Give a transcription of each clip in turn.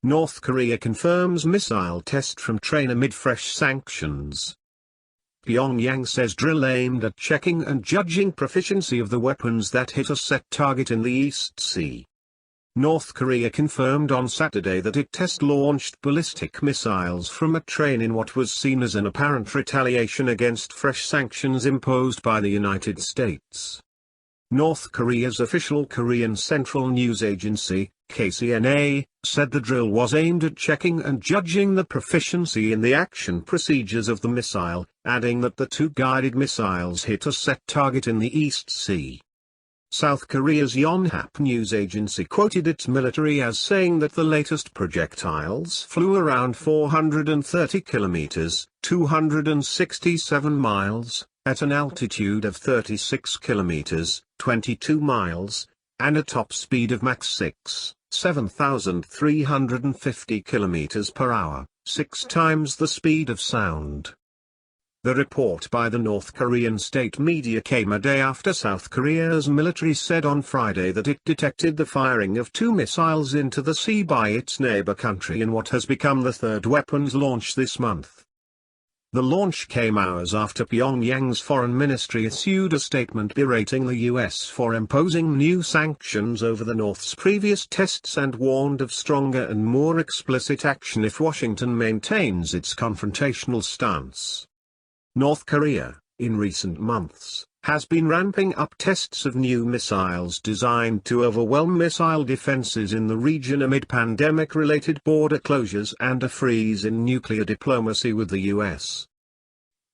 North Korea confirms missile test from train amid fresh sanctions. Pyongyang says drill aimed at checking and judging proficiency of the weapons that hit a set target in the East Sea. North Korea confirmed on Saturday that it test-launched ballistic missiles from a train in what was seen as an apparent retaliation against fresh sanctions imposed by the United States. North Korea's official Korean Central News Agency, KCNA, said the drill was aimed at checking and judging the proficiency in the action procedures of the missile, adding that the two guided missiles hit a set target in the East Sea. South Korea's Yonhap news agency quoted its military as saying that the latest projectiles flew around 430 kilometers, 267 miles, at an altitude of 36 kilometers, 22 miles, and a top speed of Mach 6, 7,350 kilometers per hour, 6 times the speed of sound. The report by the North Korean state media came a day after South Korea's military said on Friday that it detected the firing of 2 missiles into the sea by its neighbor country in what has become the third weapons launch this month. The launch came hours after Pyongyang's foreign ministry issued a statement berating the US for imposing new sanctions over the North's previous tests and warned of stronger and more explicit action if Washington maintains its confrontational stance. North Korea, in recent months, has been ramping up tests of new missiles designed to overwhelm missile defenses in the region amid pandemic-related border closures and a freeze in nuclear diplomacy with the US.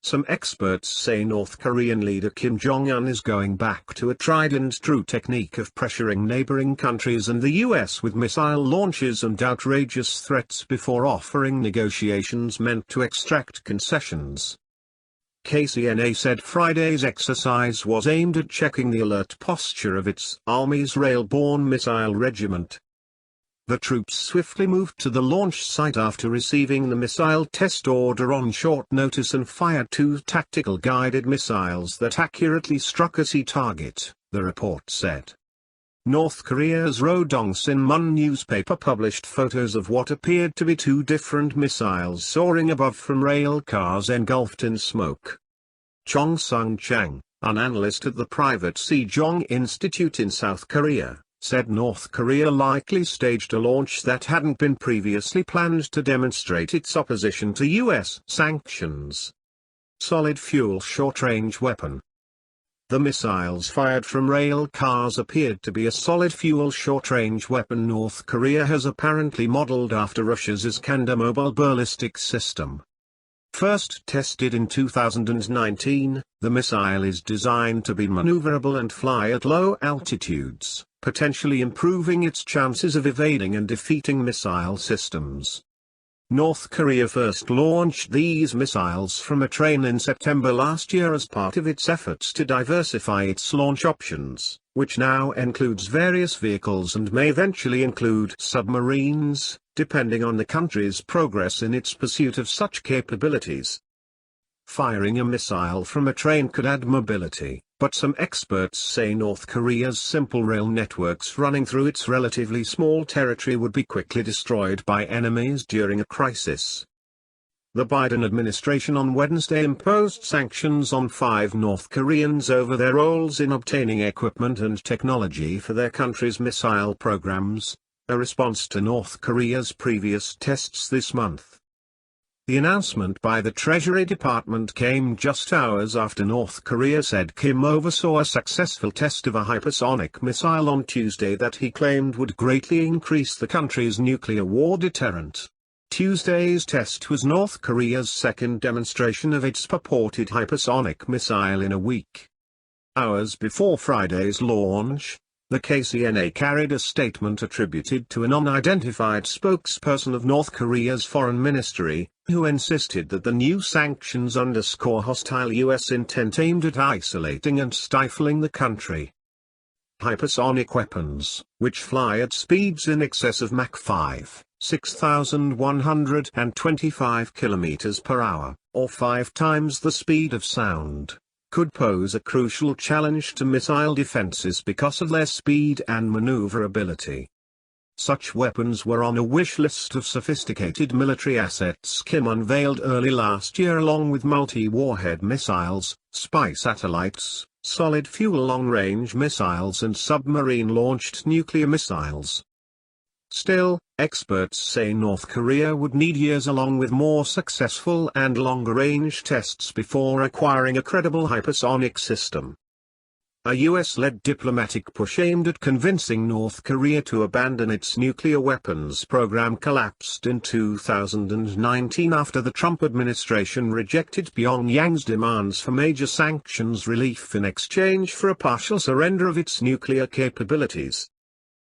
Some experts say North Korean leader Kim Jong-un is going back to a tried-and-true technique of pressuring neighboring countries and the US with missile launches and outrageous threats before offering negotiations meant to extract concessions. KCNA said Friday's exercise was aimed at checking the alert posture of its Army's rail-borne missile regiment. The troops swiftly moved to the launch site after receiving the missile test order on short notice and fired 2 tactical guided missiles that accurately struck a sea target, the report said. North Korea's Rodong Sinmun newspaper published photos of what appeared to be 2 different missiles soaring above from rail cars engulfed in smoke. Chong Sung-chang, an analyst at the private Sejong Institute in South Korea, said North Korea likely staged a launch that hadn't been previously planned to demonstrate its opposition to US sanctions. Solid fuel short-range weapon. The missiles fired from rail cars appeared to be a solid fuel short-range weapon North Korea has apparently modeled after Russia's Iskander mobile ballistic system. First tested in 2019, the missile is designed to be maneuverable and fly at low altitudes, potentially improving its chances of evading and defeating missile systems. North Korea first launched these missiles from a train in September last year as part of its efforts to diversify its launch options, which now includes various vehicles and may eventually include submarines, depending on the country's progress in its pursuit of such capabilities. Firing a missile from a train could add mobility, but some experts say North Korea's simple rail networks running through its relatively small territory would be quickly destroyed by enemies during a crisis. The Biden administration on Wednesday imposed sanctions on 5 North Koreans over their roles in obtaining equipment and technology for their country's missile programs, a response to North Korea's previous tests this month. The announcement by the Treasury Department came just hours after North Korea said Kim oversaw a successful test of a hypersonic missile on Tuesday that he claimed would greatly increase the country's nuclear war deterrent. Tuesday's test was North Korea's second demonstration of its purported hypersonic missile in a week. Hours before Friday's launch, the KCNA carried a statement attributed to an unidentified spokesperson of North Korea's foreign ministry, who insisted that the new sanctions underscore hostile U.S. intent aimed at isolating and stifling the country. Hypersonic weapons, which fly at speeds in excess of Mach 5, 6,125 km per hour, or 5 times the speed of sound, could pose a crucial challenge to missile defenses because of their speed and maneuverability. Such weapons were on a wish list of sophisticated military assets Kim unveiled early last year, along with multi-warhead missiles, spy satellites, solid-fuel long-range missiles and submarine-launched nuclear missiles. Still, experts say North Korea would need years along with more successful and longer-range tests before acquiring a credible hypersonic system. A US-led diplomatic push aimed at convincing North Korea to abandon its nuclear weapons program collapsed in 2019 after the Trump administration rejected Pyongyang's demands for major sanctions relief in exchange for a partial surrender of its nuclear capabilities.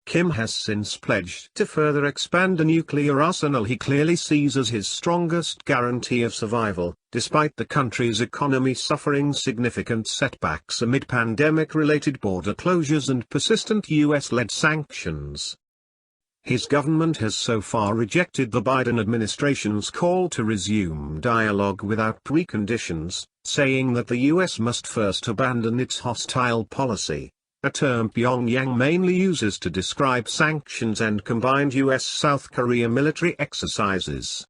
Kim has since pledged to further expand a nuclear arsenal he clearly sees as his strongest guarantee of survival, despite the country's economy suffering significant setbacks amid pandemic-related border closures and persistent US-led sanctions. His government has so far rejected the Biden administration's call to resume dialogue without preconditions, saying that the US must first abandon its hostile policy, a term Pyongyang mainly uses to describe sanctions and combined US-South Korea military exercises.